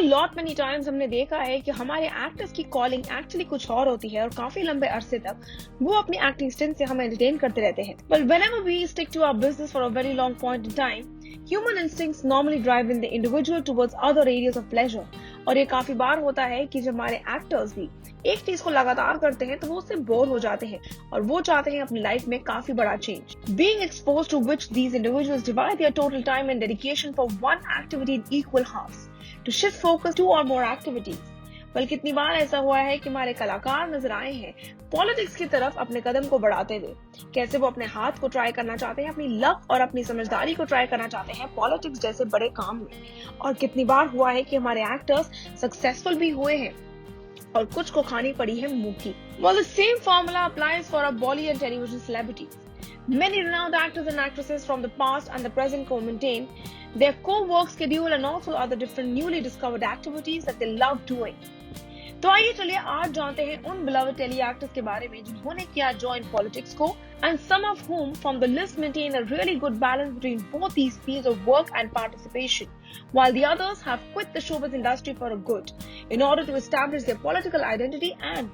Lot many times हमने देखा है कि हमारे एक्टर्स की कॉलिंग एक्चुअली कुछ और होती है और काफी लंबे अरसे तक वो अपनी एक्टिंग स्टिंट से हमें एंटरटेन करते रहते हैं। But whenever we stick to our business for a very long point in time, human instincts normally drive in the individual towards other areas of pleasure. और ये काफी बार होता है कि जब हमारे एक्टर्स भी एक चीज को लगातार करते हैं तो वो उससे बोर हो जाते हैं और वो चाहते हैं अपनी लाइफ में काफी बड़ा change. Being exposed to which these individuals divide their total time and dedication for one activity in equal halves to shift focus to or more activities। बल्कि कितनी बार ऐसा हुआ है कि हमारे कलाकार नजर आए हैं पॉलिटिक्स की तरफ अपने कदम को बढ़ाते हुए। कैसे वो अपने हाथ को ट्राई करना चाहते हैं, अपनी लक और अपनी समझदारी को ट्राई करना चाहते हैं पॉलिटिक्स जैसे बड़े काम में। और कितनी बार हुआ है कि हमारे एक्टर्स सक्सेसफुल भी हुए हैं और कुछ को खानी पड़ी है मुंह की। Well, the same formula applies for our Bollywood and television celebrities. Many renowned actors and actresses from the past and the present co-maintain their co-work schedule and also other different newly discovered activities that they love doing. तो आइए चलिए आज जानते हैं उन beloved tele actors के बारे में जिन्होंने किया ज्वाइन पॉलिटिक्स को, and some of whom from the list maintain a really good balance between both these fields of work and participation, while the others have quit the showbiz industry for a good in order to establish their political identity and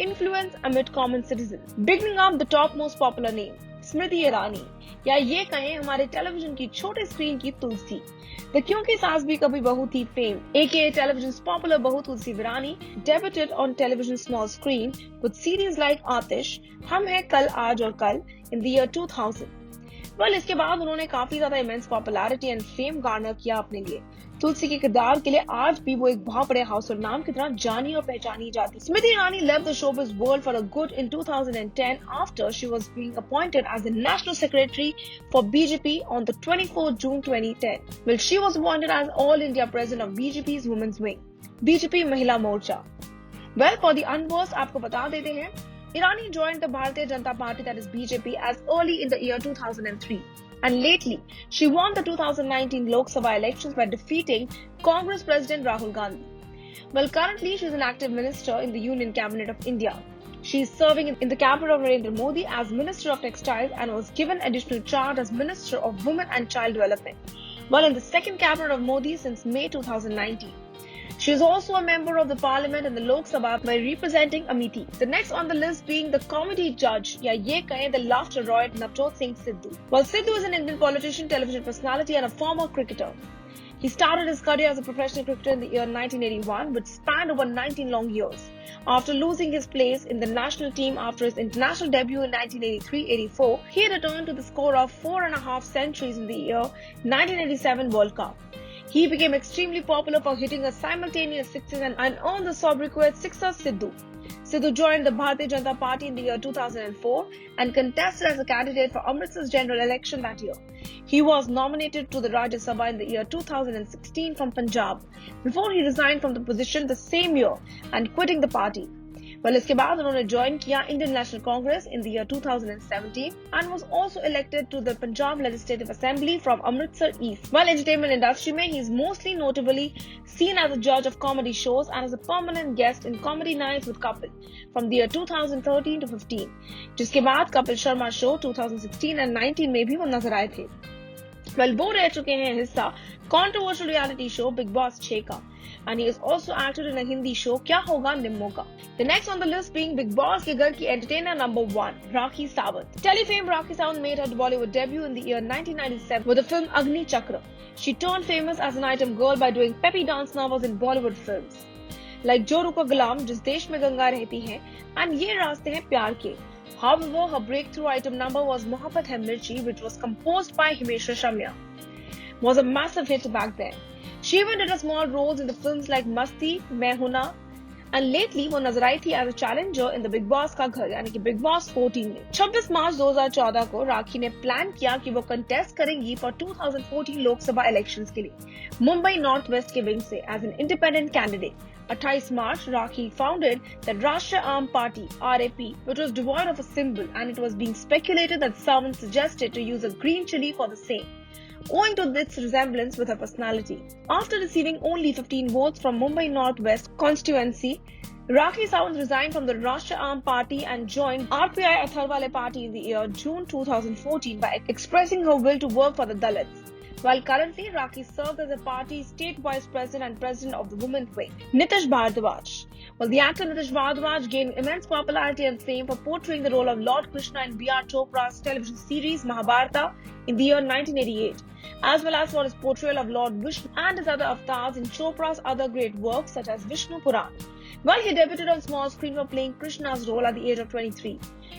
influence amid common citizens. Beginning up the top most popular name, Smriti Irani, या ये कहें हमारे television की छोटे screen की तुलसी। The क्योंकि सास भी कभी बहू थी फेम, aka television's popular बहू तुलसी Virani, debuted on television small screen with series like आतिश, हम हैं कल आज और कल in the year 2000। well, इसके बाद उन्होंने काफी ज्यादा immense popularity and fame Garner किया अपने लिए। तुलसी के किरदार के लिए आज भी वो एक बहुत बड़े हाउसहोल्ड नाम की तरह जानी और पहचानी जाती। Smriti Irani left the showbiz world for a good in 2010 after she was being appointed as the national secretary for BJP on the 24th June 2010. Well, she was appointed as All India President of BJP's Women's Wing, BJP महिला मोर्चा। Well, for the unversed आपको बता देते हैं, Irani joined the Bharatiya Janata Party, that is BJP, as early in the year 2003. And lately, she won the 2019 Lok Sabha elections by defeating Congress President Rahul Gandhi. Well, currently, she is an active minister in the Union Cabinet of India. She is serving in the cabinet of Narendra Modi as Minister of Textiles and was given additional charge as Minister of Women and Child Development, while in the second cabinet of Modi since May 2019. She is also a member of the Parliament and the Lok Sabha by representing Amethi. The next on the list being the comedy judge, या ये कहें the laughter roid, Navjot Singh Sidhu. Well, Sidhu is an Indian politician, television personality and a former cricketer. He started his career as a professional cricketer in the year 1981, which spanned over 19 long years. After losing his place in the national team after his international debut in 1983-84, he returned to the score of 4.5 centuries in the year 1987 World Cup. He became extremely popular for hitting a simultaneous sixes and earned the sobriquet Sixer Sidhu. Sidhu joined the Bharatiya Janata Party in the year 2004 and contested as a candidate for Amritsar's general election that year. He was nominated to the Rajya Sabha in the year 2016 from Punjab before he resigned from the position the same year and quitting the party. Well, इसके बाद उन्होंने join किया Indian national Congress in the year 2017 and was also elected to the Punjab Legislative Assembly from Amritsar East. While entertainment industry में he is mostly notably seen as a judge of comedy shows and as a permanent guest in Comedy Nights with Kapil from the year 2013 to 15, जिसके बाद Kapil Sharma show 2016 and 19 में भी वो नजर आए थे। Well, वो रह चुके हैं हिस्सा controversial reality show Big Boss 6 का, and he has also acted in a Hindi show क्या होगा निम्मो का। The next on the list being Big Boss के घर की entertainer number 1, Rakhi Sawant. Telefame Rakhi Sawant made her Bollywood debut in the year 1997 with the film Agni Chakra. She turned famous as an item girl by doing peppy dance numbers in Bollywood films like जो रुका गुलाम, जिस देश में गंगा रहती है, and ये रास्ते हैं प्यार के. However, her breakthrough item number was Mohabbat Hai Mirchi, which was composed by Himesh Reshammiya. Was a massive hit back then. She even did a small roles in the films like Masti, Main Hoon Na, and lately वो नजर आई थी as a challenger in the Big Boss का घर, यानी कि Big Boss 14 में। 26 मार्च 2014 को राखी ने प्लान किया कि वो कंटेस्ट करेंगी for 2014 लोकसभा इलेक्शंस के लिए मुंबई नॉर्थ वेस्ट के विंग से as an independent candidate. 28 March, Rakhi founded the Rashtriya Aam Party (RAP), which was devoid of a symbol, and it was being speculated that Sawant suggested to use a green chili for the same, owing to its resemblance with her personality. After receiving only 15 votes from Mumbai North West constituency, Rakhi Sawant resigned from the Rashtriya Aam Party and joined RPI Atharwale Party in the year June 2014 by expressing her will to work for the Dalits. while currently Rakhi served as the party's state vice president and president of the women's wing. Nitish Bharadwaj. Well, the actor Nitish Bharadwaj gained immense popularity and fame for portraying the role of Lord Krishna in B.R. Chopra's television series Mahabharata in the year 1988, as well as for his portrayal of Lord Vishnu and his other avatars in Chopra's other great works such as Vishnu Puran. Well, he debuted on small screen for playing Krishna's role at the age of 23.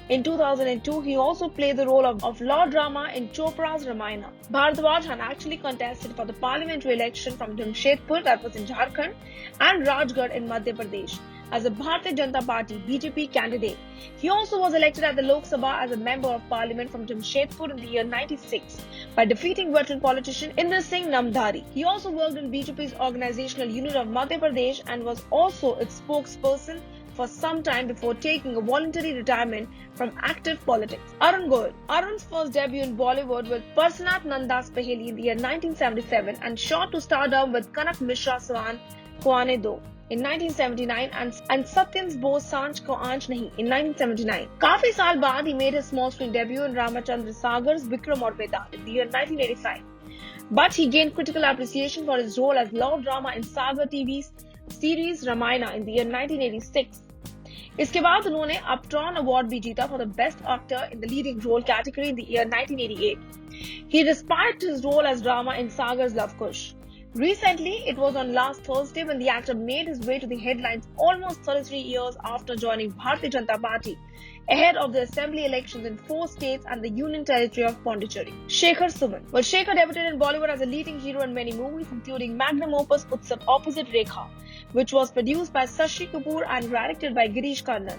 In 2002, he also played the role of Lord Rama in Chopra's Ramayana. Bharadwaj had actually contested for the parliamentary election from Jamshedpur, that was in Jharkhand, and Rajgarh in Madhya Pradesh as a Bharatiya Janata Party BJP candidate. He also was elected at the Lok Sabha as a member of parliament from Jamshedpur in the year 96 by defeating veteran politician Inder Singh Namdhari. He also worked in BJP's organizational unit of Madhya Pradesh and was also its spokesperson for some time before taking a voluntary retirement from active politics. Arun Goyal. Arun's first debut in Bollywood with Parsanath Nandas Paheli in the year 1977 and shot to stardom with Kanak Mishra Swan Ko Aane Do in 1979 and Satyam's Bo Sanj Ko Aanch Nahi in 1979. काफी साल बाद he made his small screen debut in Ramachandra Sagar's Vikram Aur Vedant in the year 1985. But he gained critical appreciation for his role as Lord Rama in Sagar TV's series Ramayana in the year 1986. इसके बाद उन्होंने Uptron award भी जीता for the best actor in the leading role category in the year 1988. He despite his role as Rama in Sagar's Love Kush. Recently, it was on last Thursday when the actor made his way to the headlines almost 33 years after joining Bharatiya Janata Party ahead of the assembly elections in 4 states and the Union Territory of Pondicherry. Shekhar Suman. Well, Shekhar debuted in Bollywood as a leading hero in many movies, including magnum opus Utsav Opposite Rekha, which was produced by Shashi Kapoor and directed by Girish Karnad.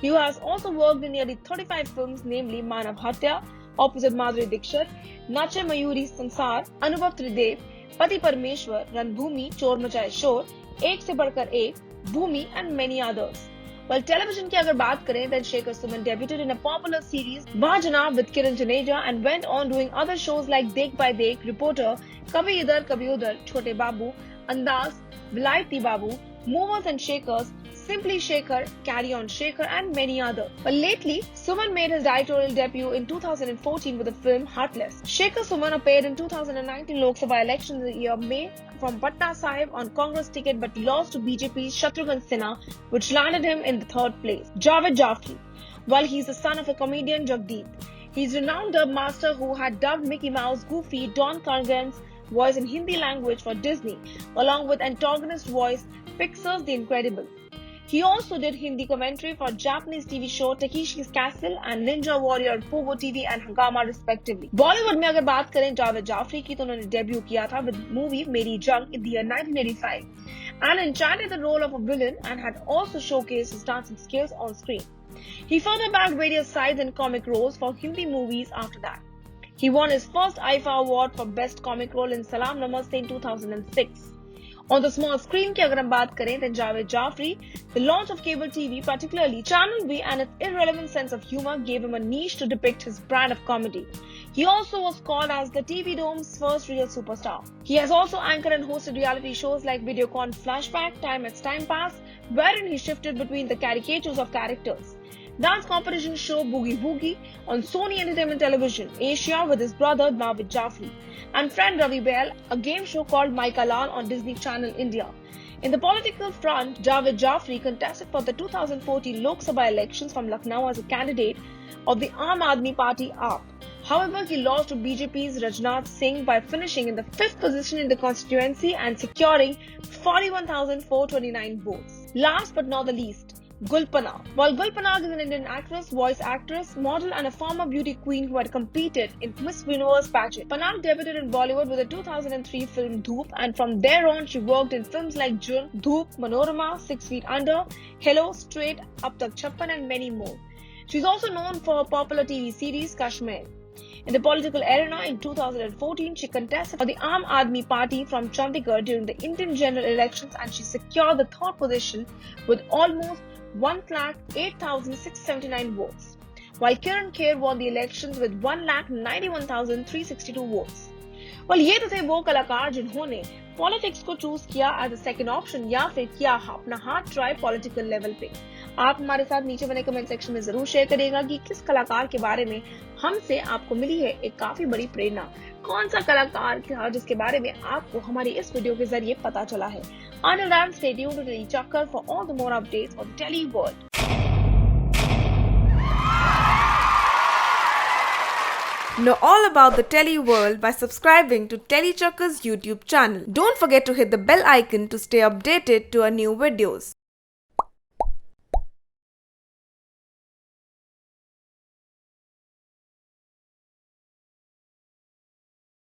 He has also worked in nearly 35 films, namely Manav Hatya, opposite Madhuri Dixit, Nache Mayuri Sansar, Anubhav Tridev, Pati Parmeshwar, Ranbhoomi, Chor Machaye Shor, Ek Se Badkar Ek, Bhoomi and many others. Well, television की अगर बात करें, then Shekhar Suman debuted in a popular series Vah Janab with Kiran Juneja and went on doing other shows like Dekh by Dekh, Reporter, Kabhi Idhar Kabhi Udhar, Chote Babu, Andaz, Vilayati Babu, Movers and Shakers, Simply Shekhar, Carry On Shekhar and many others. But lately, Suman made his directorial debut in 2014 with the film Heartless. Shekhar Suman appeared in 2019 Lok Sabha elections in the year May from Patna Sahib on Congress ticket but lost to BJP's Shatrughan Sinha, which landed him in the 3rd place. Javed Jafri. While he's the son of a comedian Jagdeep, he's a renowned dub master who had dubbed Mickey Mouse, Goofy, Don Cargan's voice in Hindi language for Disney, along with antagonist voice Pixar's The Incredibles. He also did Hindi commentary for Japanese TV show Takeshi's Castle and Ninja Warrior Pogo TV and Hangama respectively. Bollywood में अगर बात करें जावेद जाफरी की तो उन्होंने debut किया था with movie Meri Jung in the year 1985 and enchanted the role of a villain and had also showcased his dancing skills on screen. He further bagged various sides and comic roles for Hindi movies after that. He won his first IFA award for best comic role in Salam Namaste in 2006. On the small screen की अगर हम बात करें then Javed Jafri, the launch of cable TV, particularly Channel V and its irrelevant sense of humor gave him a niche to depict his brand of comedy. He also was called as the TV Dome's first real superstar. He has also anchored and hosted reality shows like Videocon Flashback, Time It's Time Pass, wherein he shifted between the caricatures of characters. Dance competition show Boogie Woogie on Sony Entertainment Television, Asia with his brother Javed Jafri, and friend Ravi Bahl, a game show called Maika Lal on Disney Channel India. In the political front, Javed Jafri contested for the 2014 Lok Sabha elections from Lucknow as a candidate of the Aam Aadmi Party AAP. However, he lost to BJP's Rajnath Singh by finishing in the 5th position in the constituency and securing 41,429 votes. Last but not the least, Gul Panag. While Gul Panag is an Indian actress, voice actress, model and a former beauty queen who had competed in Miss Universe pageant, Panag debuted in Bollywood with the 2003 film Dhoop, and from there on she worked in films like Jurm, Dhoop, Manorama, 6 Feet Under, Hello, Straight, Ab Tak Chappan and many more. She's also known for her popular TV series Kashmir. In the political arena in 2014, she contested for the Aam Aadmi Party from Chandigarh during the Indian general elections and she secured the 3rd position with almost 1,08,679 votes, while Kiran Kher won the elections with 1,91,362 votes. Well, ये तो थे वो कलाकार जिन्होंने politics को choose किया as a second option या फिर किया अपना हाथ ट्राई पॉलिटिकल लेवल पे। आप हमारे साथ नीचे बने कमेंट सेक्शन में जरूर शेयर करिएगा कि किस कलाकार के बारे में हमसे आपको मिली है एक काफी बड़ी प्रेरणा। कौन सा कलाकार था जिसके बारे में आपको हमारी इस वीडियो के जरिए पता चला है? Until then, stay tuned to Telly Chakkar for all the more updates on the Telly world. Know all about the Telly world by subscribing to Telly Chakkar's YouTube channel. Don't forget to hit the bell icon to stay updated to our new videos.